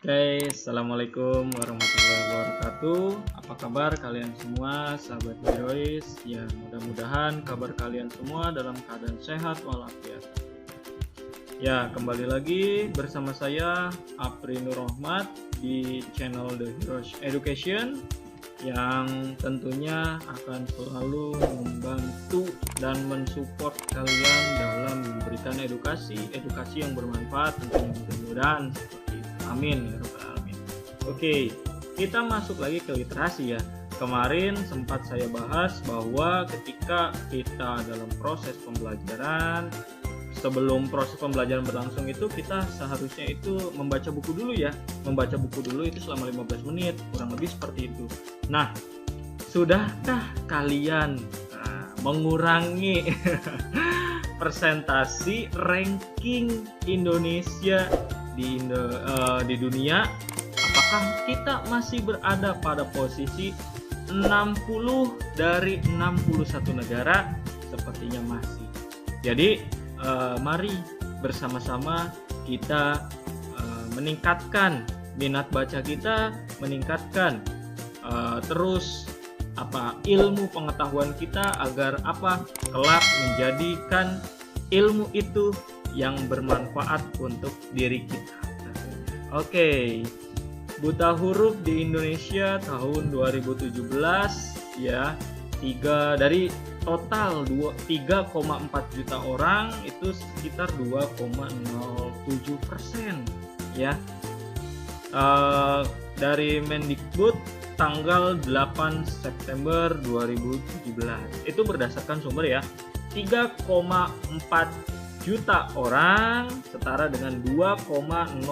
Oke, Assalamualaikum warahmatullahi wabarakatuh. Apa kabar kalian semua, sahabat Herois? Ya, mudah-mudahan kabar kalian semua dalam keadaan sehat walafiat. Ya, kembali lagi bersama saya Apri Nur Rahmat di channel The Heroes Education yang tentunya akan selalu membantu dan mensupport kalian dalam memberikan edukasi yang bermanfaat tentunya, mudah-mudahan seperti itu. Amin ya rabbal alamin. Oke, kita masuk lagi ke literasi ya. Kemarin sempat saya bahas bahwa ketika kita dalam proses pembelajaran, sebelum proses pembelajaran berlangsung itu kita seharusnya itu membaca buku dulu ya. Membaca buku dulu itu selama 15 menit, kurang lebih seperti itu. Nah, sudahkah kalian mengurangi persentasi ranking Indonesia di dunia? Apakah kita masih berada pada posisi 60 dari 61 negara? Sepertinya masih. Jadi mari bersama-sama kita meningkatkan minat baca kita, meningkatkan terus ilmu pengetahuan kita agar kelak menjadikan ilmu itu yang bermanfaat untuk diri kita. Oke, buta huruf di Indonesia tahun 2017 ya, dari total 3,4 juta orang itu sekitar 2,07% ya. Dari Mendikbud tanggal 8 September 2017 itu berdasarkan sumber ya, 3,4 juta orang setara dengan 2,07%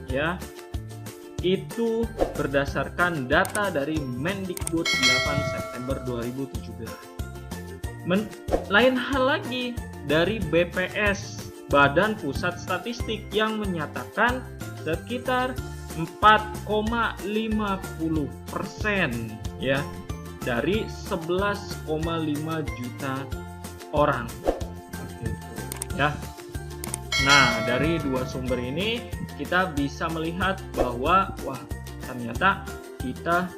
ya. Itu berdasarkan data dari Mendikbud 8 September 2017. Lain hal lagi dari BPS, Badan Pusat Statistik, yang menyatakan sekitar 4,50% ya dari 11,5 juta orang. Ya. Nah, dari dua sumber ini kita bisa melihat bahwa ternyata kita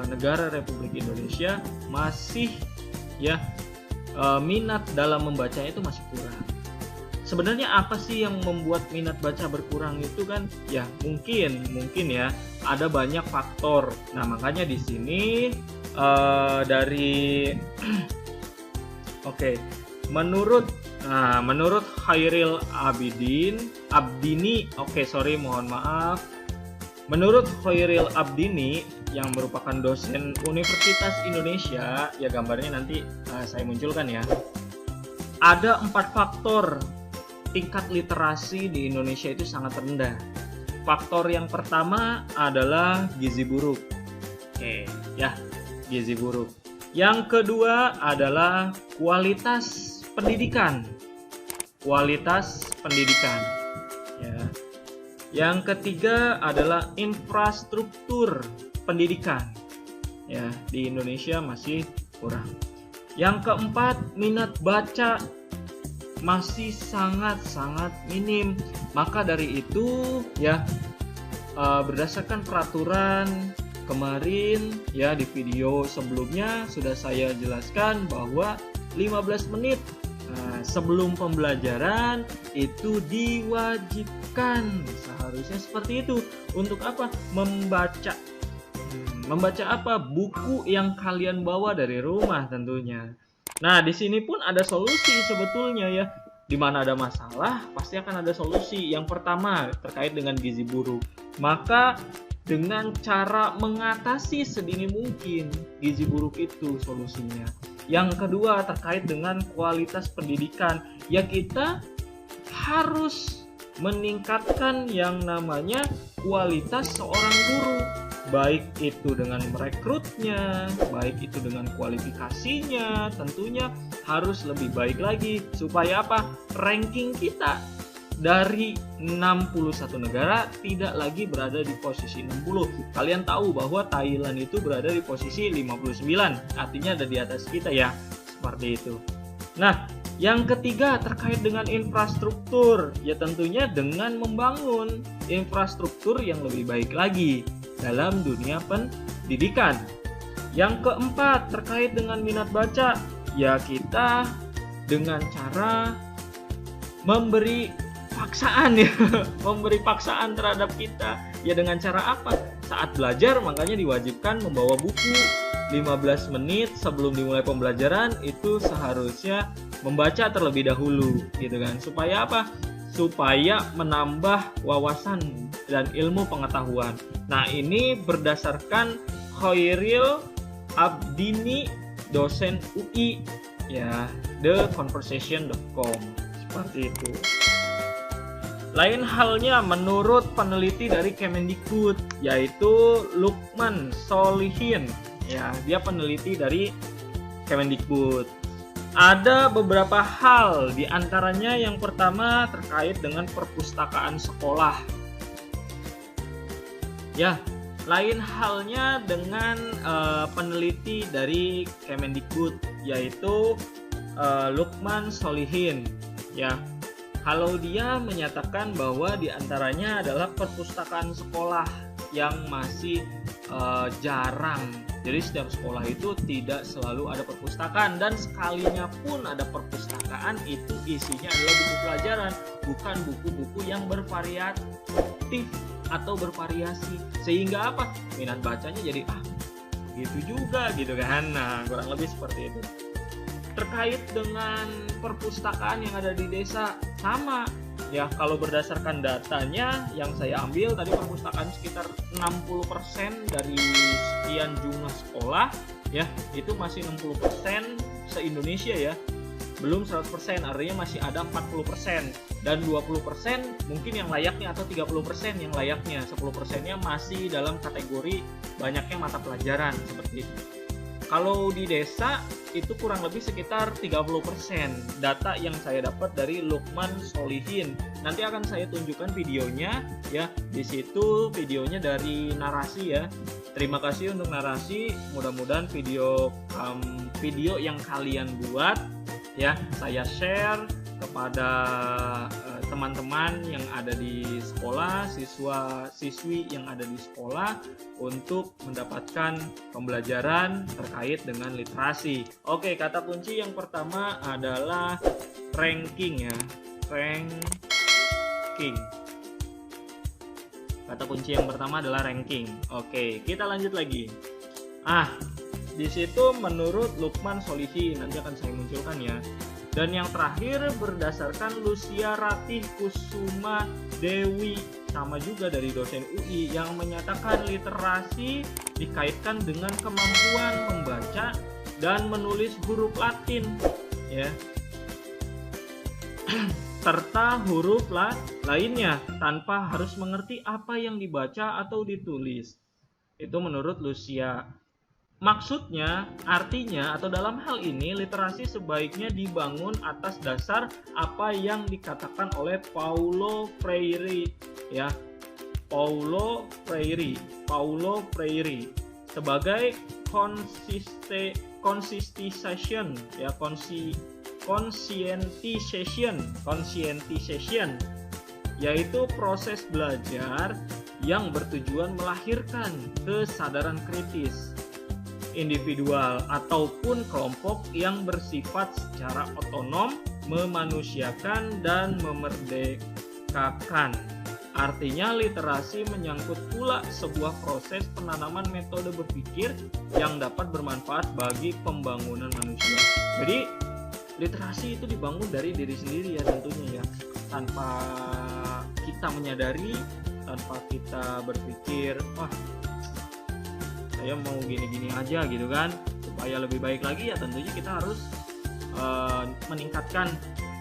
negara Republik Indonesia masih ya minat dalam membacanya itu masih kurang. Sebenarnya apa sih yang membuat minat baca berkurang itu kan? Ya, mungkin ya ada banyak faktor. Nah, makanya di sini menurut Khairil Abdini, menurut Khairil Abdini yang merupakan dosen Universitas Indonesia, ya gambarnya nanti saya munculkan ya. Ada 4 faktor tingkat literasi di Indonesia itu sangat rendah. Faktor yang pertama adalah gizi buruk. Gizi buruk. Yang kedua adalah kualitas pendidikan. Ya. Yang ketiga adalah infrastruktur pendidikan. Ya, di Indonesia masih kurang. Yang keempat, minat baca masih sangat minim. Maka dari itu ya, berdasarkan peraturan kemarin ya, di video sebelumnya sudah saya jelaskan bahwa 15 menit sebelum pembelajaran itu diwajibkan, seharusnya seperti itu. Untuk apa? Membaca buku yang kalian bawa dari rumah tentunya. Nah, di sini pun ada solusi sebetulnya ya. Di mana ada masalah pasti akan ada solusi. Yang pertama terkait dengan gizi buruk. Maka dengan cara mengatasi sedini mungkin gizi buruk itu solusinya. Yang kedua terkait dengan kualitas pendidikan. Ya, kita harus meningkatkan yang namanya kualitas seorang guru. Baik itu dengan merekrutnya, baik itu dengan kualifikasinya, tentunya harus lebih baik lagi. Supaya ranking kita dari 61 negara tidak lagi berada di posisi 60. Kalian tahu bahwa Thailand itu berada di posisi 59, artinya ada di atas kita ya, seperti itu. Nah, Yang ketiga terkait dengan infrastruktur, ya tentunya dengan membangun infrastruktur yang lebih baik lagi dalam dunia pendidikan. Yang keempat terkait dengan minat baca, ya kita dengan cara memberi paksaan ya, memberi paksaan terhadap kita. Ya dengan cara apa? Saat belajar makanya diwajibkan membawa buku 15 menit sebelum dimulai pembelajaran itu seharusnya membaca terlebih dahulu gitu kan. Supaya apa? Supaya menambah wawasan dan ilmu pengetahuan. Nah, ini berdasarkan Khairil Abdini, dosen UI ya, theconversation.com, seperti itu. Lain halnya menurut peneliti dari Kemendikbud yaitu Lukman Solihin ya, dia peneliti dari Kemendikbud. Ada beberapa hal, di antaranya yang pertama terkait dengan perpustakaan sekolah. Ya, lain halnya dengan peneliti dari Kemendikbud yaitu Lukman Solihin ya. Kalau dia menyatakan bahwa di antaranya adalah perpustakaan sekolah yang masih jarang. Jadi setiap sekolah itu tidak selalu ada perpustakaan, dan sekalinya pun ada perpustakaan itu isinya adalah buku pelajaran, bukan buku-buku yang bervariatif atau bervariasi. Sehingga apa? Minat bacanya jadi gitu juga gitu kan. Nah, kurang lebih seperti itu. Terkait dengan perpustakaan yang ada di desa, sama ya, kalau berdasarkan datanya yang saya ambil tadi, perpustakaan sekitar 60% dari sekian jumlah sekolah ya, itu masih 60% se-Indonesia ya, belum 100%, artinya masih ada 40%, dan 20% mungkin yang layaknya, atau 30% yang layaknya, 10%-nya masih dalam kategori banyaknya mata pelajaran seperti itu. Kalau di desa itu kurang lebih sekitar 30%, data yang saya dapat dari Lukman Solihin. Nanti akan saya tunjukkan videonya ya. Di situ videonya dari Narasi ya. Terima kasih untuk Narasi. Mudah-mudahan video yang kalian buat ya saya share kepada teman-teman yang ada di sekolah, siswa-siswi yang ada di sekolah untuk mendapatkan pembelajaran terkait dengan literasi. Oke, kata kunci yang pertama adalah ranking ya. Ranking. Kata kunci yang pertama adalah ranking. Oke, kita lanjut lagi. Di situ menurut Lukman Solihin, nanti akan saya munculkan ya. Dan yang terakhir berdasarkan Lucia Ratih Kusuma Dewi, sama juga dari dosen UI, yang menyatakan literasi dikaitkan dengan kemampuan membaca dan menulis huruf Latin ya, serta huruf lainnya tanpa harus mengerti apa yang dibaca atau ditulis. Itu menurut Lucia. Maksudnya, artinya, atau dalam hal ini literasi sebaiknya dibangun atas dasar apa yang dikatakan oleh Paulo Freire ya. Paulo Freire sebagai conscientization ya, conscientization, yaitu proses belajar yang bertujuan melahirkan kesadaran kritis individual ataupun kelompok yang bersifat secara otonom, memanusiakan dan memerdekakan. Artinya literasi menyangkut pula sebuah proses penanaman metode berpikir yang dapat bermanfaat bagi pembangunan manusia. Jadi literasi itu dibangun dari diri sendiri ya, tentunya ya, tanpa kita menyadari, tanpa kita berpikir saya mau gini-gini aja gitu kan, supaya lebih baik lagi ya tentunya kita harus meningkatkan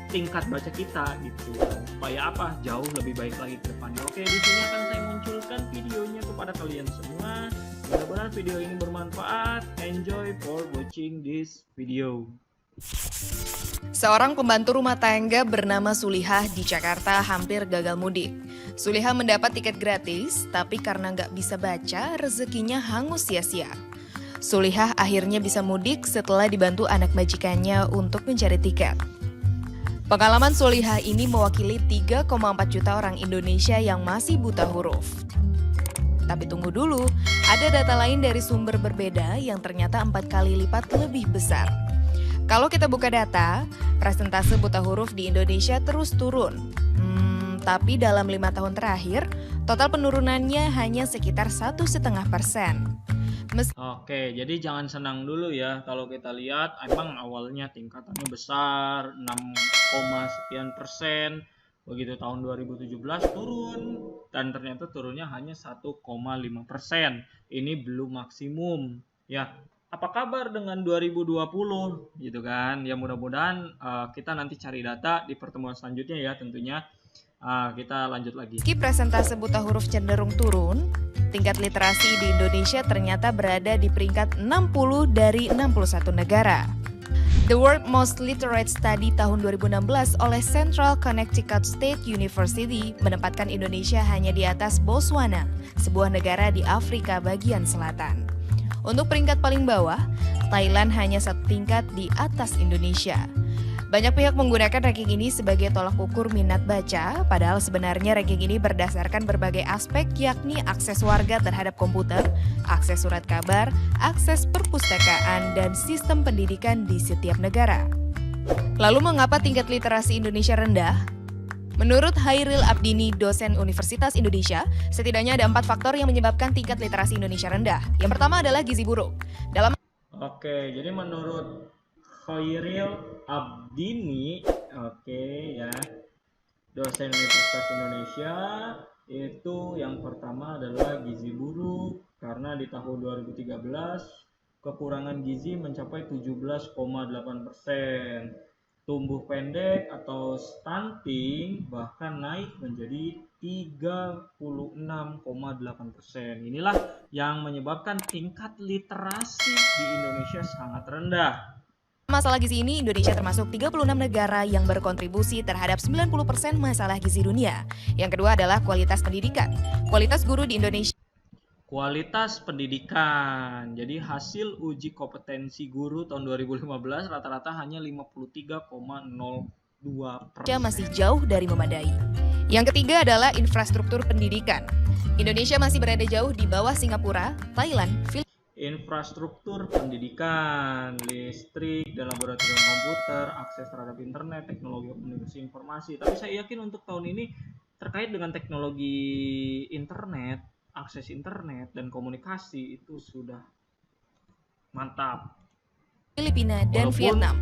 tingkat baca kita gitu, supaya apa, jauh lebih baik lagi ke depannya. Oke, di sini akan saya munculkan videonya kepada kalian semua. Mudah-mudahan video ini bermanfaat. Enjoy for watching this video. Seorang pembantu rumah tangga bernama Sulihah di Jakarta hampir gagal mudik. Sulihah mendapat tiket gratis, tapi karena nggak bisa baca, rezekinya hangus sia-sia. Sulihah akhirnya bisa mudik setelah dibantu anak majikannya untuk mencari tiket. Pengalaman Solihah ini mewakili 3,4 juta orang Indonesia yang masih buta huruf. Tapi tunggu dulu, ada data lain dari sumber berbeda yang ternyata 4 kali lipat lebih besar. Kalau kita buka data, persentase buta huruf di Indonesia terus turun. Tapi dalam 5 tahun terakhir, total penurunannya hanya sekitar 1,5%. Oke, jadi jangan senang dulu ya. Kalau kita lihat, emang awalnya tingkatannya besar, 6,sekian%. Begitu tahun 2017 turun, dan ternyata turunnya hanya 1,5%. Ini belum maksimum. Ya, apa kabar dengan 2020? Gitu kan. Ya mudah-mudahan kita nanti cari data di pertemuan selanjutnya ya tentunya. Kita lanjut lagi. Meski persentase buta huruf cenderung turun, tingkat literasi di Indonesia ternyata berada di peringkat 60 dari 61 negara. The World Most Literate Study tahun 2016 oleh Central Connecticut State University menempatkan Indonesia hanya di atas Botswana, sebuah negara di Afrika bagian selatan. Untuk peringkat paling bawah, Thailand hanya 1 tingkat di atas Indonesia. Banyak pihak menggunakan ranking ini sebagai tolak ukur minat baca, padahal sebenarnya ranking ini berdasarkan berbagai aspek yakni akses warga terhadap komputer, akses surat kabar, akses perpustakaan, dan sistem pendidikan di setiap negara. Lalu mengapa tingkat literasi Indonesia rendah? Menurut Hairil Abdini, dosen Universitas Indonesia, setidaknya ada 4 faktor yang menyebabkan tingkat literasi Indonesia rendah. Yang pertama adalah gizi buruk. Oke, jadi menurut Hairil Abdini, ya, dosen Universitas Indonesia, itu yang pertama adalah gizi buruk, karena di tahun 2013 kekurangan gizi mencapai 17,8%. Tumbuh pendek atau stunting bahkan naik menjadi 36,8%. Inilah yang menyebabkan tingkat literasi di Indonesia sangat rendah. Masalah gizi ini, Indonesia termasuk 36 negara yang berkontribusi terhadap 90% masalah gizi dunia. Yang kedua adalah kualitas pendidikan. Kualitas guru di Indonesia. Kualitas pendidikan. Jadi hasil uji kompetensi guru tahun 2015 rata-rata hanya 53,02%. Masih jauh dari memadai. Yang ketiga adalah infrastruktur pendidikan. Indonesia masih berada jauh di bawah Singapura, Thailand, Filipina. Infrastruktur pendidikan, listrik, dan laboratorium komputer, akses terhadap internet, teknologi komunikasi informasi. Tapi saya yakin untuk tahun ini terkait dengan teknologi internet, akses internet, dan komunikasi itu sudah mantap. Filipina dan Vietnam.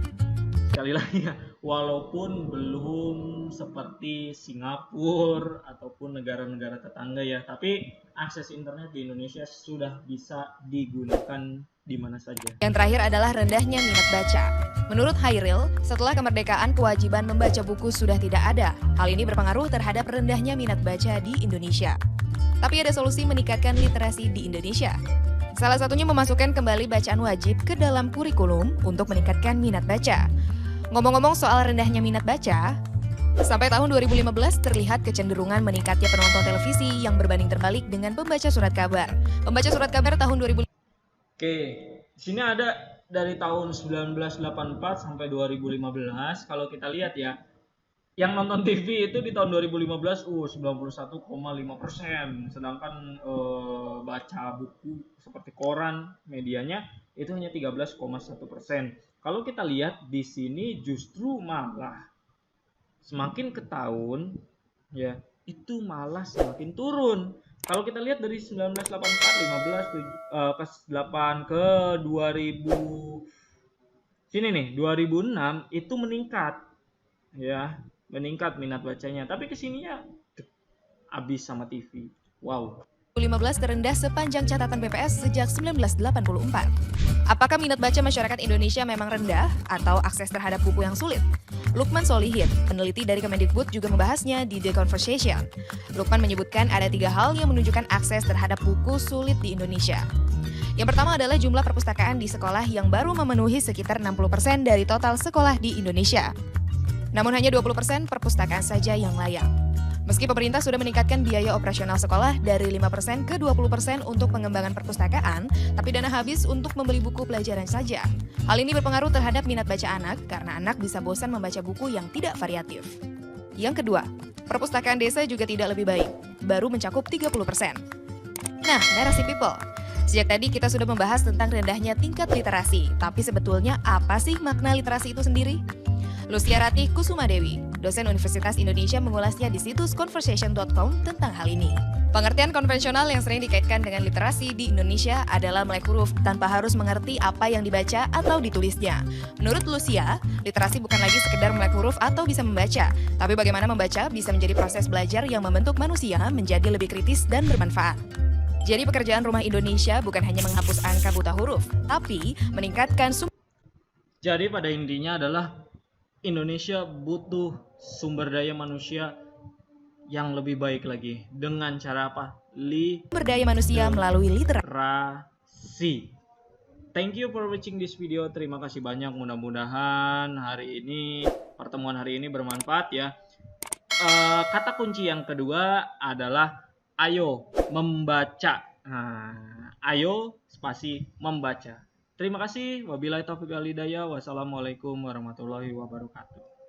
Sekali lagi ya, walaupun belum seperti Singapura ataupun negara-negara tetangga ya, tapi akses internet di Indonesia sudah bisa digunakan di mana saja. Yang terakhir adalah rendahnya minat baca. Menurut Hairil, setelah kemerdekaan kewajiban membaca buku sudah tidak ada. Hal ini berpengaruh terhadap rendahnya minat baca di Indonesia. Tapi ada solusi meningkatkan literasi di Indonesia. Salah satunya memasukkan kembali bacaan wajib ke dalam kurikulum untuk meningkatkan minat baca. Ngomong-ngomong soal rendahnya minat baca, sampai tahun 2015 terlihat kecenderungan meningkatnya penonton televisi yang berbanding terbalik dengan pembaca surat kabar. Pembaca surat kabar tahun 2000. Oke, sini ada dari tahun 1984 sampai 2015. Kalau kita lihat ya, yang nonton TV itu di tahun 2015 91,5%, sedangkan baca buku seperti koran medianya itu hanya 13,1%. Kalau kita lihat di sini justru malah semakin ke tahun ya itu malah semakin turun. Kalau kita lihat dari 1984, 15, ke 8 ke 2000 sini nih 2006 itu meningkat ya, meningkat minat bacanya, tapi kesininya habis sama TV. Wow. 2015 terendah sepanjang catatan BPS sejak 1984. Apakah minat baca masyarakat Indonesia memang rendah atau akses terhadap buku yang sulit? Lukman Solihin, peneliti dari Kemendikbud, juga membahasnya di The Conversation. Lukman menyebutkan ada 3 hal yang menunjukkan akses terhadap buku sulit di Indonesia. Yang pertama adalah jumlah perpustakaan di sekolah yang baru memenuhi sekitar 60% dari total sekolah di Indonesia. Namun hanya 20% perpustakaan saja yang layak. Meski pemerintah sudah meningkatkan biaya operasional sekolah dari 5% ke 20% untuk pengembangan perpustakaan, tapi dana habis untuk membeli buku pelajaran saja. Hal ini berpengaruh terhadap minat baca anak karena anak bisa bosan membaca buku yang tidak variatif. Yang kedua, perpustakaan desa juga tidak lebih baik, baru mencakup 30%. Nah, narasi people. Sejak tadi kita sudah membahas tentang rendahnya tingkat literasi, tapi sebetulnya apa sih makna literasi itu sendiri? Lucia Ratih Kusumadewi, dosen Universitas Indonesia mengulasnya di situs conversation.com tentang hal ini. Pengertian konvensional yang sering dikaitkan dengan literasi di Indonesia adalah melek huruf tanpa harus mengerti apa yang dibaca atau ditulisnya. Menurut Lucia, literasi bukan lagi sekedar melek huruf atau bisa membaca, tapi bagaimana membaca bisa menjadi proses belajar yang membentuk manusia menjadi lebih kritis dan bermanfaat. Jadi pekerjaan rumah Indonesia bukan hanya menghapus angka buta huruf, tapi meningkatkan Jadi pada intinya adalah Indonesia butuh sumber daya manusia yang lebih baik lagi. Dengan cara apa? sumber daya manusia melalui literasi. Literasi. Thank you for watching this video. Terima kasih banyak. Mudah-mudahan pertemuan hari ini bermanfaat ya. Kata kunci yang kedua adalah ayo membaca. Ayo spasi membaca. Terima kasih. Wabillahi taufiq wal hidayah. Wassalamualaikum warahmatullahi wabarakatuh.